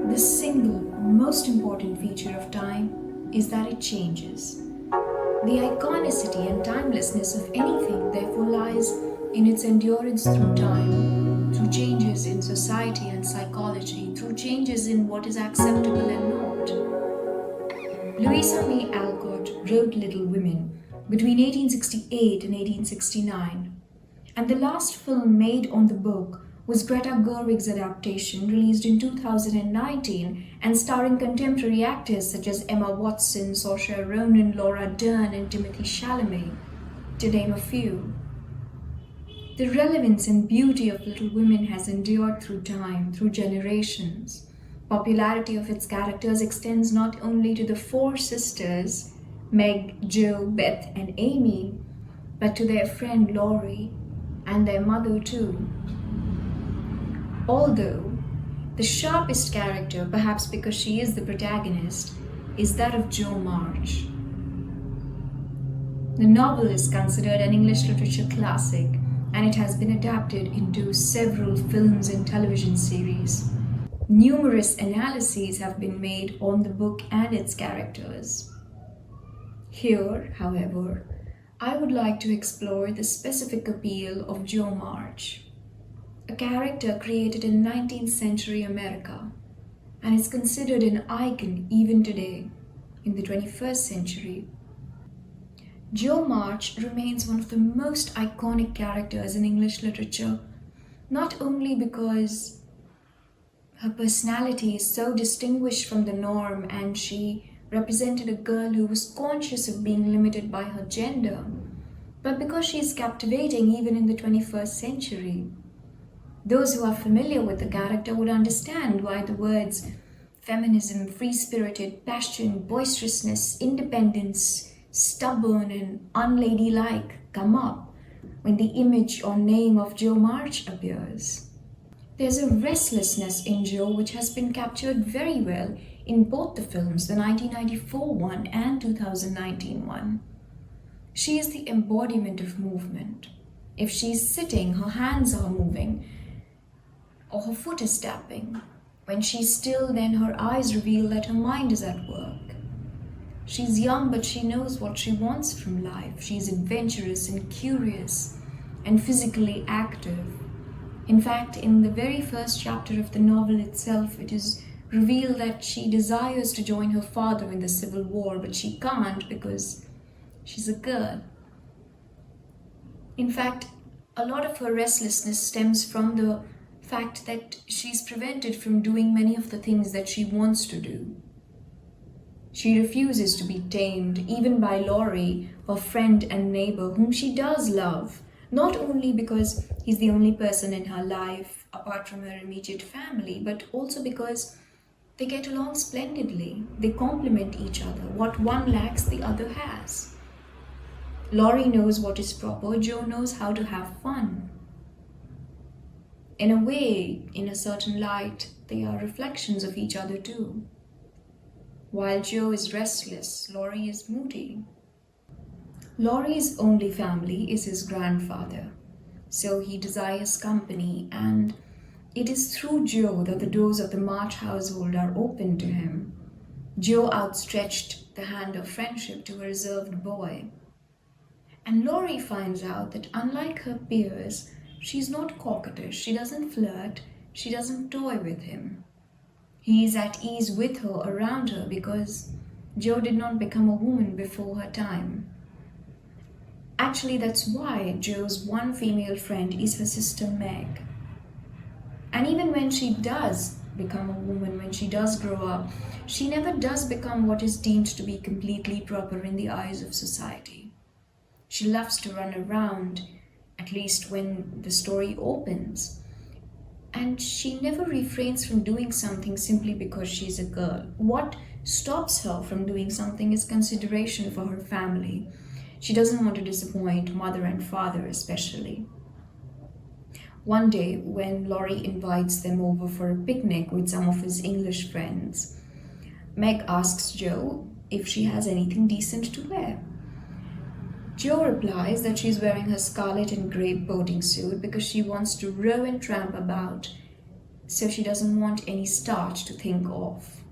The single most important feature of time is that it changes. The iconicity and timelessness of anything therefore lies in its endurance through time, through changes in society and psychology, through changes in what is acceptable and not. Louisa May Alcott wrote Little Women between 1868 and 1869, and the last film made on the book was Greta Gerwig's adaptation, released in 2019 and starring contemporary actors such as Emma Watson, Saoirse Ronan, Laura Dern, and Timothée Chalamet, to name a few. The relevance and beauty of Little Women has endured through time, through generations. Popularity of its characters extends not only to the four sisters, Meg, Jo, Beth, and Amy, but to their friend Laurie and their mother too. Although the sharpest character, perhaps because she is the protagonist, is that of Jo March. The novel is considered an English literature classic, and it has been adapted into several films and television series. Numerous analyses have been made on the book and its characters. Here, however, I would like to explore the specific appeal of Jo March, a character created in 19th century America, and is considered an icon even today, in the 21st century. Jo March remains one of the most iconic characters in English literature, not only because her personality is so distinguished from the norm and she represented a girl who was conscious of being limited by her gender, but because she is captivating even in the 21st century. Those who are familiar with the character would understand why the words feminism, free-spirited, passion, boisterousness, independence, stubborn, and unladylike come up when the image or name of Jo March appears. There's a restlessness in Jo which has been captured very well in both the films, the 1994 one and 2019 one. She is the embodiment of movement. If she's sitting, her hands are moving, or her foot is tapping. When she's still, then her eyes reveal that her mind is at work. She's young, but she knows what she wants from life. She's adventurous and curious and physically active. In fact, in the very first chapter of the novel itself, it is revealed that she desires to join her father in the Civil War, but she can't because she's a girl. In fact, a lot of her restlessness stems from the fact that she's prevented from doing many of the things that she wants to do. She refuses to be tamed, even by Laurie, her friend and neighbor, whom she does love, not only because he's the only person in her life apart from her immediate family, but also because they get along splendidly. They complement each other. What one lacks, the other has. Laurie knows what is proper. Jo knows how to have fun. In a way, in a certain light, they are reflections of each other too. While Jo is restless, Laurie is moody. Laurie's only family is his grandfather, so he desires company, and it is through Jo that the doors of the March household are opened to him. Jo outstretched the hand of friendship to a reserved boy. And Laurie finds out that unlike her peers, she's not coquettish, she doesn't flirt, she doesn't toy with him. He is at ease with her, around her, because Jo did not become a woman before her time. Actually, that's why Jo's one female friend is her sister Meg. And even when she does become a woman, when she does grow up, she never does become what is deemed to be completely proper in the eyes of society. She loves to run around, at least when the story opens. And she never refrains from doing something simply because she's a girl. What stops her from doing something is consideration for her family. She doesn't want to disappoint mother and father especially. One day, when Laurie invites them over for a picnic with some of his English friends, Meg asks Jo if she has anything decent to wear. Jo replies that she's wearing her scarlet and grey boating suit because she wants to row and tramp about so she doesn't want any starch to think of.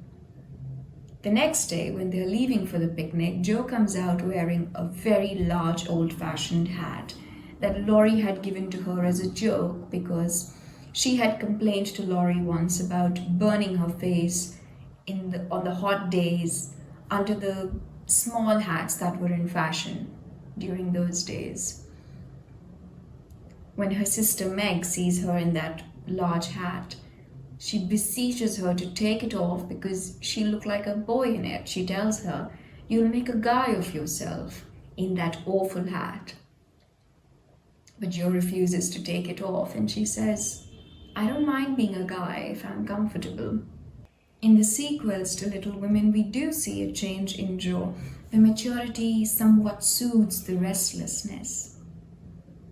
The next day, when they're leaving for the picnic, Jo comes out wearing a very large old-fashioned hat that Laurie had given to her as a joke because she had complained to Laurie once about burning her face on the hot days under the small hats that were in fashion during those days. When her sister Meg sees her in that large hat, she beseeches her to take it off because she looked like a boy in it. She tells her, "You'll make a guy of yourself in that awful hat." But Jo refuses to take it off and she says, "I don't mind being a guy if I'm comfortable." In the sequels to Little Women, we do see a change in Jo. The maturity somewhat soothes the restlessness.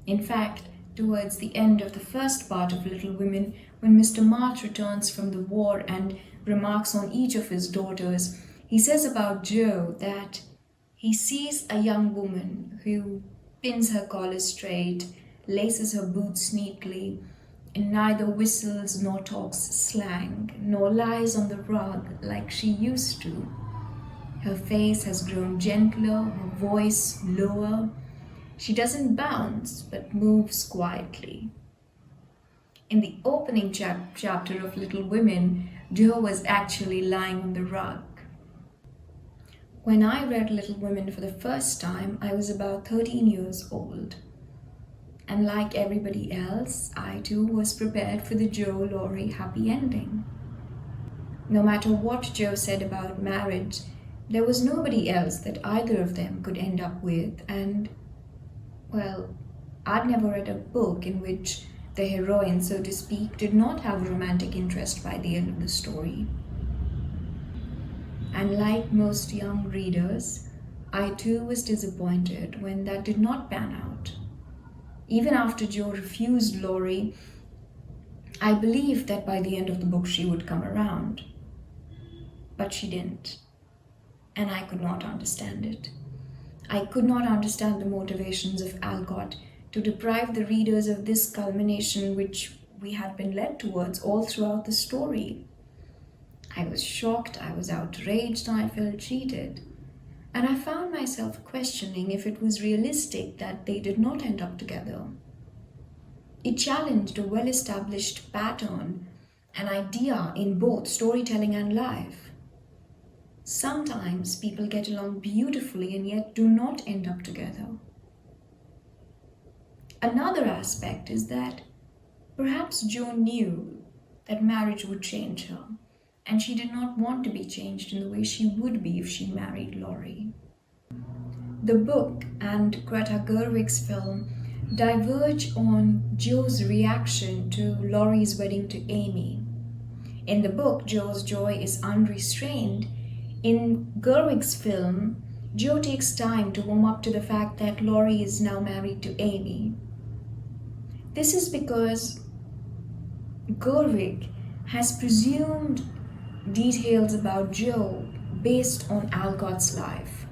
In fact, towards the end of the first part of Little Women, when Mr. March returns from the war and remarks on each of his daughters, he says about Jo that he sees a young woman who pins her collar straight, laces her boots neatly, and neither whistles nor talks slang, nor lies on the rug like she used to. Her face has grown gentler, her voice lower. She doesn't bounce, but moves quietly. In the opening chapter of Little Women, Jo was actually lying on the rug. When I read Little Women for the first time, I was about 13 years old. And like everybody else, I too was prepared for the Jo-Laurie happy ending. No matter what Jo said about marriage, there was nobody else that either of them could end up with, and, well, I'd never read a book in which the heroine, so to speak, did not have romantic interest by the end of the story. And like most young readers, I too was disappointed when that did not pan out. Even after Jo refused Laurie, I believed that by the end of the book she would come around. But she didn't. And I could not understand it. I could not understand the motivations of Alcott to deprive the readers of this culmination which we had been led towards all throughout the story. I was shocked, I was outraged, and I felt cheated. And I found myself questioning if it was realistic that they did not end up together. It challenged a well-established pattern, an idea in both storytelling and life. Sometimes people get along beautifully and yet do not end up together. Another aspect is that perhaps Jo knew that marriage would change her, and she did not want to be changed in the way she would be if she married Laurie. The book and Greta Gerwig's film diverge on Jo's reaction to Laurie's wedding to Amy. In the book, Jo's joy is unrestrained. In Gerwig's film, Jo takes time to warm up to the fact that Laurie is now married to Amy. This is because Gerwig has presumed details about Jo based on Alcott's life.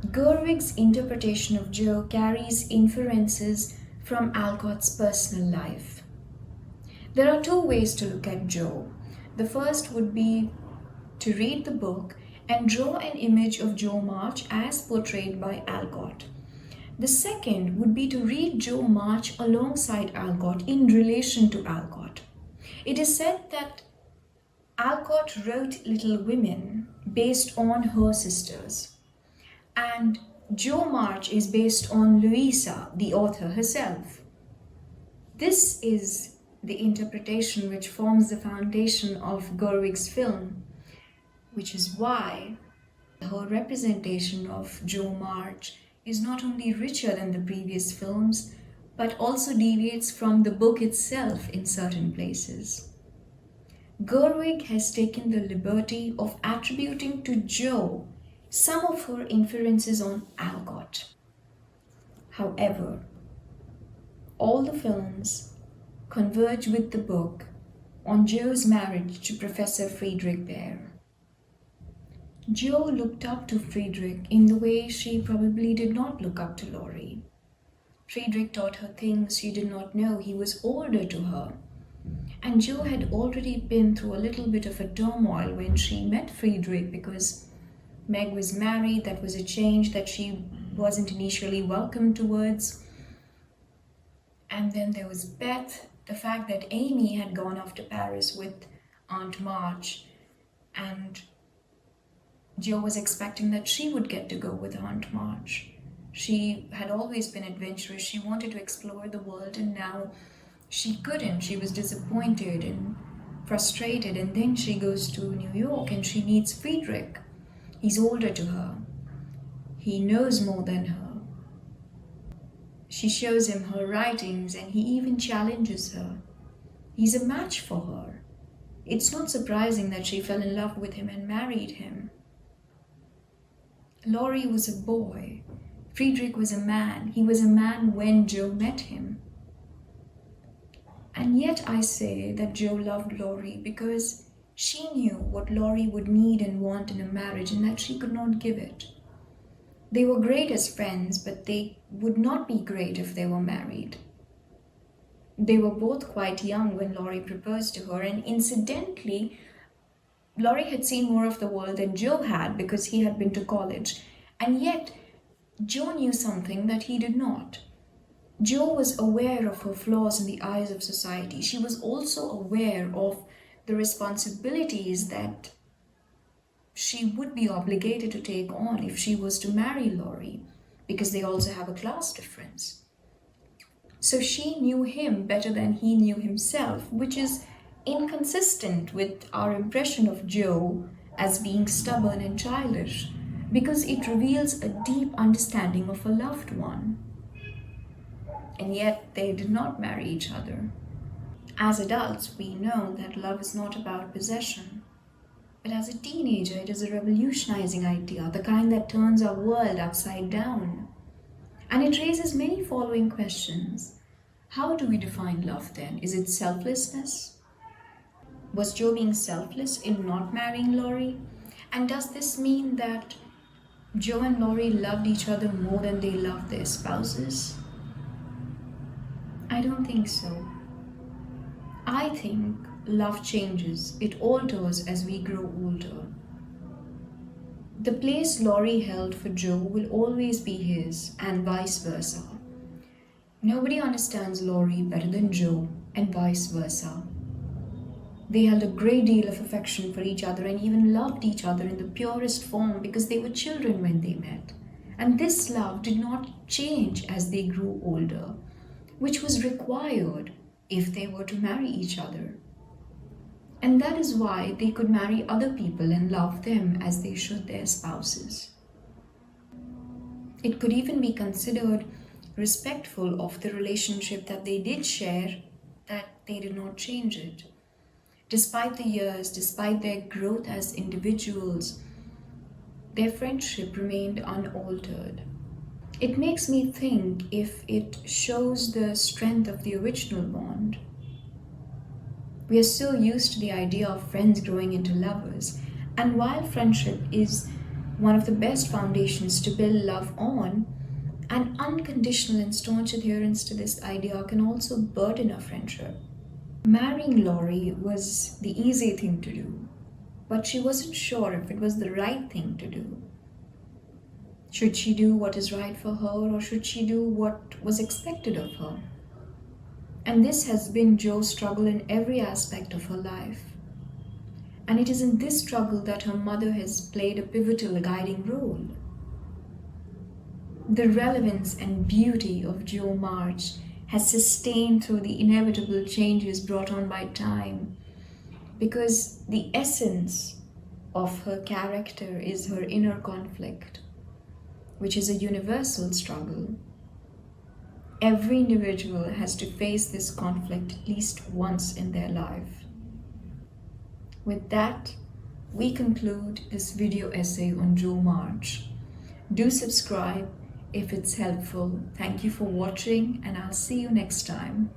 Gerwig's interpretation of Jo carries inferences from Alcott's personal life. There are two ways to look at Jo. The first would be to read the book and draw an image of Jo March as portrayed by Alcott. The second would be to read Jo March alongside Alcott in relation to Alcott. It is said that Alcott wrote Little Women based on her sisters, and Jo March is based on Louisa, the author herself. This is the interpretation which forms the foundation of Gerwig's film, which is why her representation of Jo March is not only richer than the previous films, but also deviates from the book itself in certain places. Gerwig has taken the liberty of attributing to Jo some of her inferences on Alcott. However, all the films converge with the book on Jo's marriage to Professor Friedrich Bhaer. Jo looked up to Friedrich in the way she probably did not look up to Laurie. Friedrich taught her things she did not know. He was older to her. And Jo had already been through a little bit of a turmoil when she met Friedrich, because Meg was married. That was a change that she wasn't initially welcome towards. And then there was Beth, the fact that Amy had gone off to Paris with Aunt March, and Jo was expecting that she would get to go with Aunt March. She had always been adventurous. She wanted to explore the world, and now she couldn't. She was disappointed and frustrated. And then she goes to New York and she meets Friedrich. He's older to her. He knows more than her. She shows him her writings and he even challenges her. He's a match for her. It's not surprising that she fell in love with him and married him. Laurie was a boy. Friedrich was a man. He was a man when Jo met him. And yet I say that Jo loved Laurie because she knew what Laurie would need and want in a marriage, and that she could not give it. They were great as friends, but they would not be great if they were married. They were both quite young when Laurie proposed to her, and incidentally, Laurie had seen more of the world than Jo had because he had been to college. And yet, Jo knew something that he did not. Jo was aware of her flaws in the eyes of society. She was also aware of the responsibilities that she would be obligated to take on if she was to marry Laurie, because they also have a class difference. So she knew him better than he knew himself, which is inconsistent with our impression of Jo as being stubborn and childish, because it reveals a deep understanding of a loved one. And yet they did not marry each other. As adults, we know that love is not about possession. But as a teenager, it is a revolutionizing idea, the kind that turns our world upside down. And it raises many following questions. How do we define love then? Is it selflessness? Was Jo being selfless in not marrying Laurie? And does this mean that Jo and Laurie loved each other more than they loved their spouses? I don't think so. I think love changes. It alters as we grow older. The place Laurie held for Jo will always be his, and vice versa. Nobody understands Laurie better than Jo, and vice versa. They held a great deal of affection for each other and even loved each other in the purest form because they were children when they met. And this love did not change as they grew older, which was required if they were to marry each other. And that is why they could marry other people and love them as they should their spouses. It could even be considered respectful of the relationship that they did share, that they did not change it. Despite the years, despite their growth as individuals, their friendship remained unaltered. It makes me think if it shows the strength of the original bond. We are so used to the idea of friends growing into lovers, and while friendship is one of the best foundations to build love on, an unconditional and staunch adherence to this idea can also burden a friendship. Marrying Laurie was the easy thing to do, but she wasn't sure if it was the right thing to do. Should she do what is right for her, or should she do what was expected of her? And this has been Jo's struggle in every aspect of her life. And it is in this struggle that her mother has played a pivotal guiding role. The relevance and beauty of Jo March has sustained through the inevitable changes brought on by time, because the essence of her character is her inner conflict, which is a universal struggle. Every individual has to face this conflict at least once in their life. With that, we conclude this video essay on Jo March. Do subscribe if it's helpful. Thank you for watching, and I'll see you next time.